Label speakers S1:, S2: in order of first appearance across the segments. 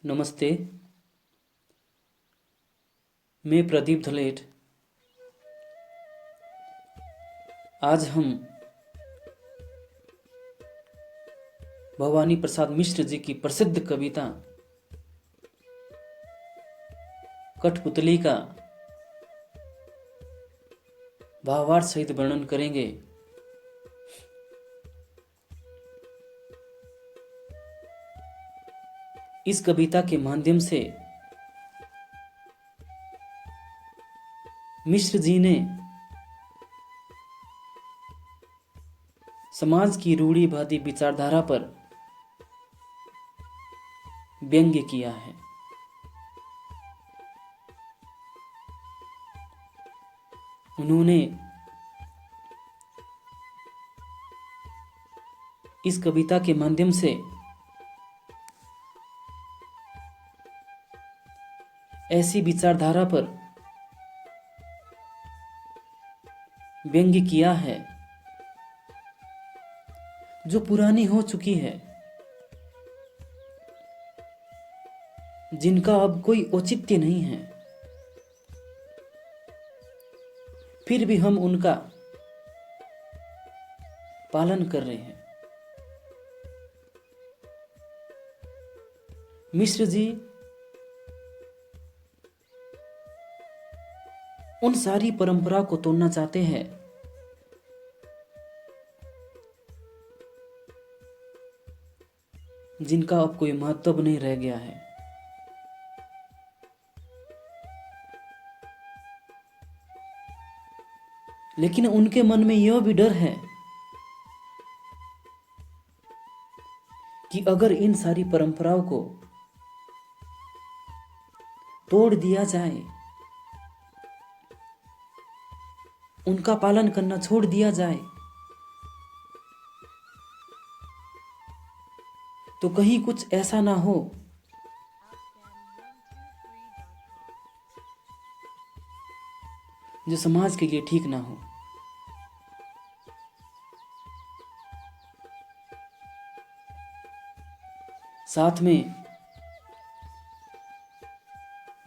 S1: नमस्ते। मैं प्रदीप धलेट। आज हम भवानी प्रसाद मिश्र जी की प्रसिद्ध कविता कठपुतली का भावार्थ सहित वर्णन करेंगे। इस कविता के माध्यम से मिश्र जी ने समाज की रूढ़िवादी विचारधारा पर व्यंग्य किया है। उन्होंने इस कविता के माध्यम से ऐसी विचारधारा पर व्यंग्य किया है जो पुरानी हो चुकी है, जिनका अब कोई औचित्य नहीं है, फिर भी हम उनका पालन कर रहे हैं। मिश्र जी उन सारी परंपरा को तोड़ना चाहते हैं जिनका अब कोई महत्व नहीं रह गया है। लेकिन उनके मन में यह भी डर है कि अगर इन सारी परंपराओं को तोड़ दिया जाए, उनका पालन करना छोड़ दिया जाए, तो कहीं कुछ ऐसा ना हो जो समाज के लिए ठीक ना हो। साथ में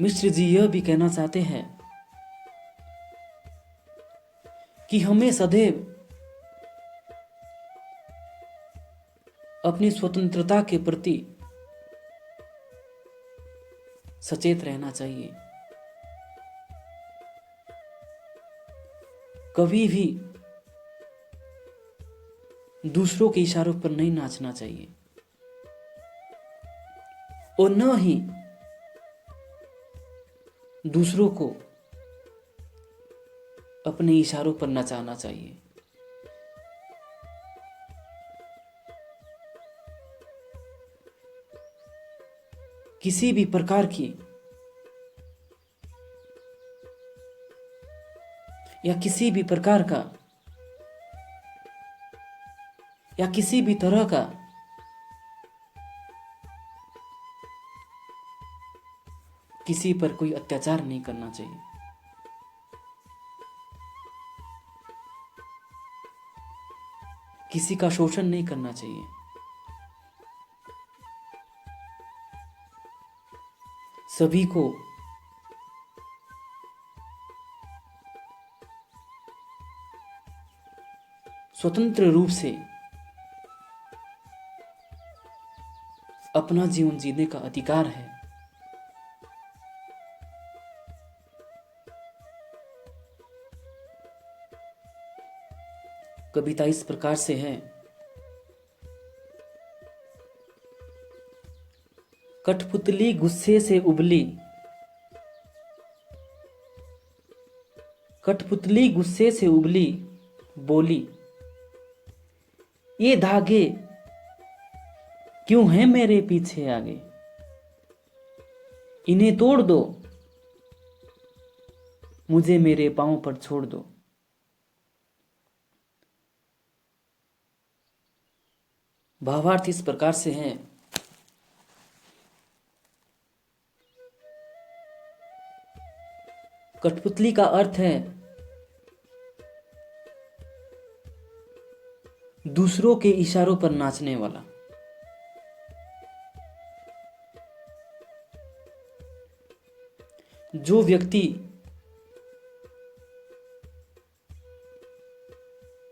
S1: मिश्र जी यह भी कहना चाहते हैं कि हमें सदैव अपनी स्वतंत्रता के प्रति सचेत रहना चाहिए। कभी भी दूसरों के इशारों पर नहीं नाचना चाहिए और न ही दूसरों को अपने इशारों पर नचाना चाहिए। किसी भी प्रकार की या किसी भी प्रकार का या किसी भी तरह का किसी पर कोई अत्याचार नहीं करना चाहिए। किसी का शोषण नहीं करना चाहिए। सभी को स्वतंत्र रूप से अपना जीवन जीने का अधिकार है। कविता इस प्रकार से है। कठपुतली गुस्से से उबली, कठपुतली गुस्से से उबली, बोली, ये धागे क्यों हैं मेरे पीछे आगे, इन्हें तोड़ दो, मुझे मेरे पांव पर छोड़ दो। भावार्थ इस प्रकार से है। कठपुतली का अर्थ है दूसरों के इशारों पर नाचने वाला। जो व्यक्ति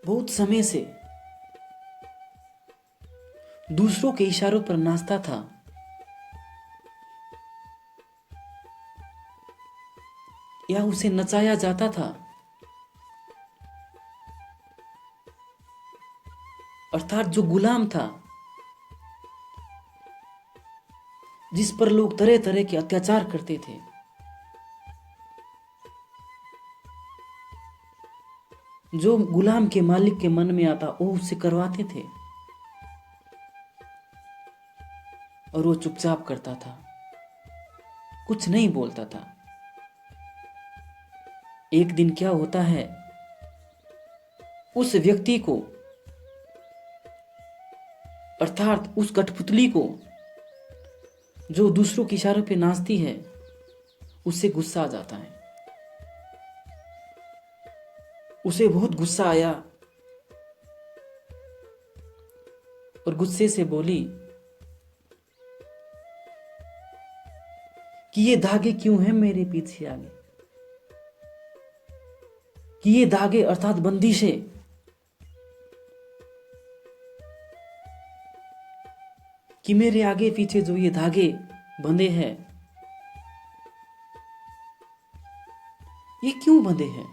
S1: बहुत समय से दूसरों के इशारों पर नाचता था, या उसे नचाया जाता था, अर्थात जो गुलाम था, जिस पर लोग तरह तरह के अत्याचार करते थे, जो गुलाम के मालिक के मन में आता वो उससे करवाते थे और वो चुपचाप करता था, कुछ नहीं बोलता था। एक दिन क्या होता है, उस व्यक्ति को अर्थात उस कठपुतली को जो दूसरों के इशारों पे नाचती है, उससे गुस्सा आ जाता है। उसे बहुत गुस्सा आया और गुस्से से बोली कि ये धागे क्यों हैं मेरे पीछे आगे, कि ये धागे अर्थात बंदिशें कि मेरे आगे पीछे जो ये धागे बंधे हैं, ये क्यों बंधे हैं?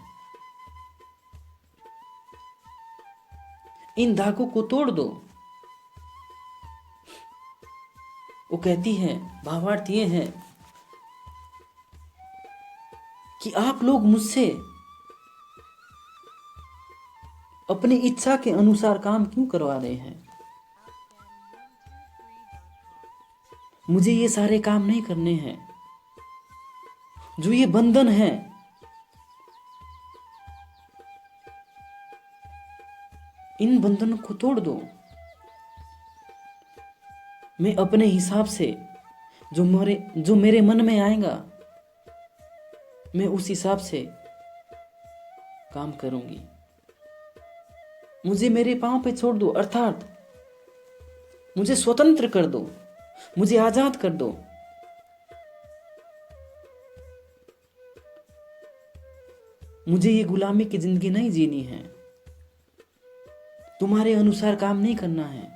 S1: इन धागों को तोड़ दो। वो कहती है, भावार्थ ये है कि आप लोग मुझसे अपनी इच्छा के अनुसार काम क्यों करवा रहे हैं? मुझे ये सारे काम नहीं करने हैं। जो ये बंधन है, इन बंधनों को तोड़ दो। मैं अपने हिसाब से जो मेरे मन में आएगा, मैं उस हिसाब से काम करूंगी। मुझे मेरे पांव पे छोड़ दो, अर्थात मुझे स्वतंत्र कर दो, मुझे आजाद कर दो। मुझे ये गुलामी की जिंदगी नहीं जीनी है। तुम्हारे अनुसार काम नहीं करना है।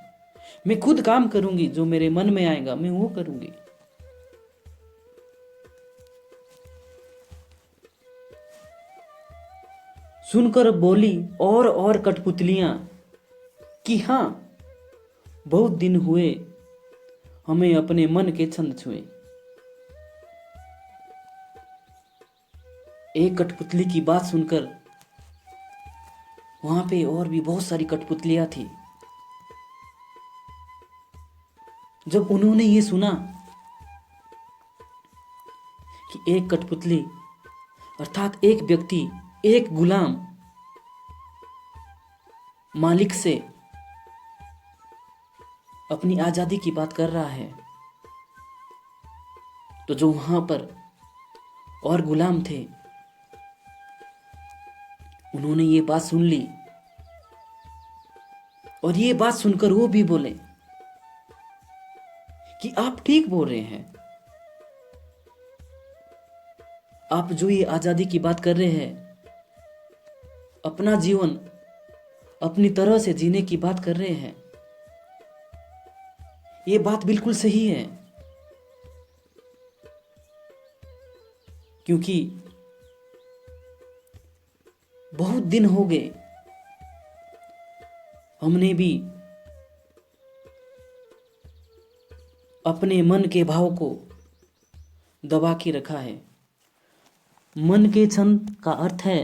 S1: मैं खुद काम करूंगी, जो मेरे मन में आएगा मैं वो करूंगी। सुनकर बोली और कठपुतलियां कि हाँ, बहुत दिन हुए हमें अपने मन के छंद छुए। एक कठपुतली की बात सुनकर वहां पे और भी बहुत सारी कठपुतलियां थी। जब उन्होंने ये सुना कि एक कठपुतली अर्थात एक व्यक्ति, एक गुलाम मालिक से अपनी आजादी की बात कर रहा है, तो जो वहां पर और गुलाम थे, उन्होंने ये बात सुन ली और ये बात सुनकर वो भी बोले कि आप ठीक बोल रहे हैं। आप जो ये आजादी की बात कर रहे हैं, अपना जीवन अपनी तरह से जीने की बात कर रहे हैं, ये बात बिल्कुल सही है। क्योंकि बहुत दिन हो गए हमने भी अपने मन के भाव को दबा के रखा है। मन के छंद का अर्थ है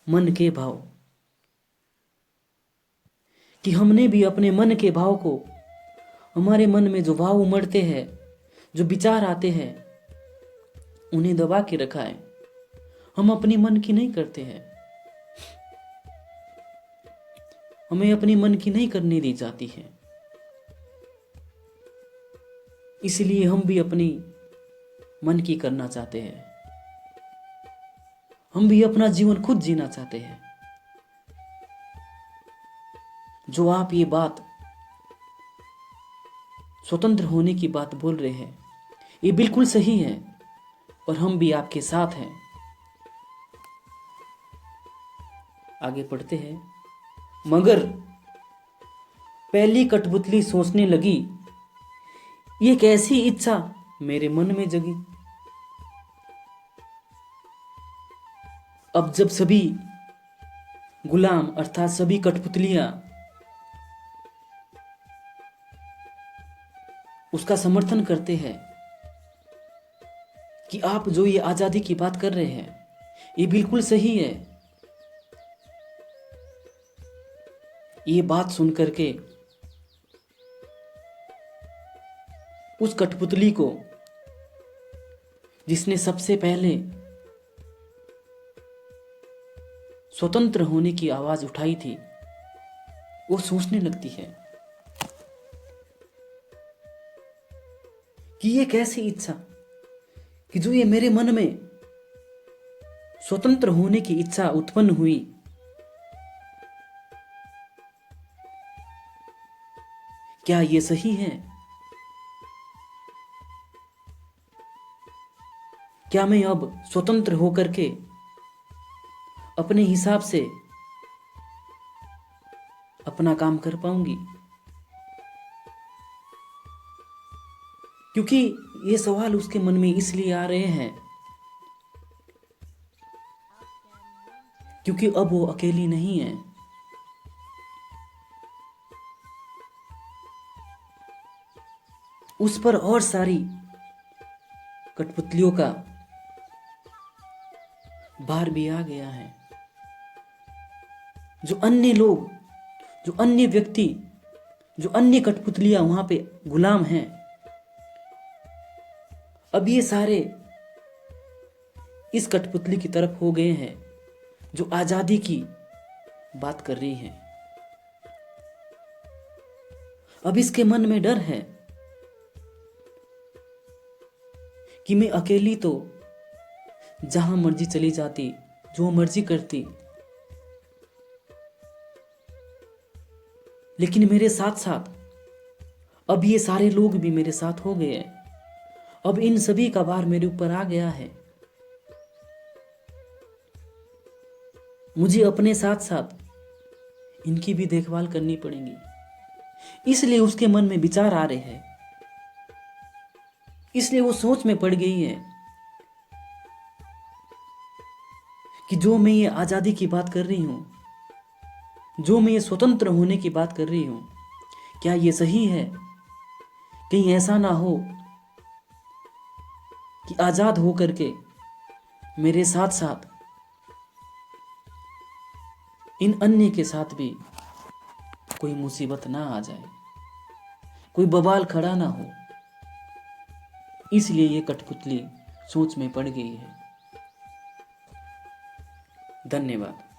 S1: मन के भाव, कि हमने भी अपने मन के भाव को, हमारे मन में जो भाव उमड़ते हैं, जो विचार आते हैं, उन्हें दबा के रखा है। हम अपनी मन की नहीं करते हैं, हमें अपनी मन की नहीं करने दी जाती है। इसलिए हम भी अपनी मन की करना चाहते हैं। हम भी अपना जीवन खुद जीना चाहते हैं। जो आप ये बात स्वतंत्र होने की बात बोल रहे हैं, ये बिल्कुल सही है और हम भी आपके साथ हैं। आगे पढ़ते हैं। मगर पहली कठपुतली सोचने लगी, ये कैसी इच्छा मेरे मन में जगी। अब जब सभी गुलाम अर्थात सभी कठपुतलियां उसका समर्थन करते हैं कि आप जो ये आजादी की बात कर रहे हैं ये बिल्कुल सही है, ये बात सुन करके उस कठपुतली को जिसने सबसे पहले स्वतंत्र होने की आवाज उठाई थी, वो सोचने लगती है कि ये कैसी इच्छा कि जो ये मेरे मन में स्वतंत्र होने की इच्छा उत्पन्न हुई, क्या ये सही है? क्या मैं अब स्वतंत्र होकर के अपने हिसाब से अपना काम कर पाऊंगी? क्योंकि ये सवाल उसके मन में इसलिए आ रहे हैं क्योंकि अब वो अकेली नहीं है। उस पर और सारी कठपुतलियों का भार भी आ गया है। जो अन्य लोग, जो अन्य व्यक्ति, जो अन्य कठपुतलियां वहां पे गुलाम हैं, अब ये सारे इस कठपुतली की तरफ हो गए हैं जो आजादी की बात कर रही है। अब इसके मन में डर है कि मैं अकेली तो जहां मर्जी चली जाती, जो मर्जी करती, लेकिन मेरे साथ साथ अब ये सारे लोग भी मेरे साथ हो गए हैं। अब इन सभी का भार मेरे ऊपर आ गया है। मुझे अपने साथ साथ इनकी भी देखभाल करनी पड़ेगी। इसलिए उसके मन में विचार आ रहे हैं, इसलिए वो सोच में पड़ गई है कि जो मैं ये आजादी की बात कर रही हूं, जो मैं ये स्वतंत्र होने की बात कर रही हूं, क्या ये सही है? कहीं ऐसा ना हो कि आजाद होकर के मेरे साथ साथ इन अन्य के साथ भी कोई मुसीबत ना आ जाए, कोई बवाल खड़ा ना हो। इसलिए ये कठपुतली सोच में पड़ गई है। धन्यवाद।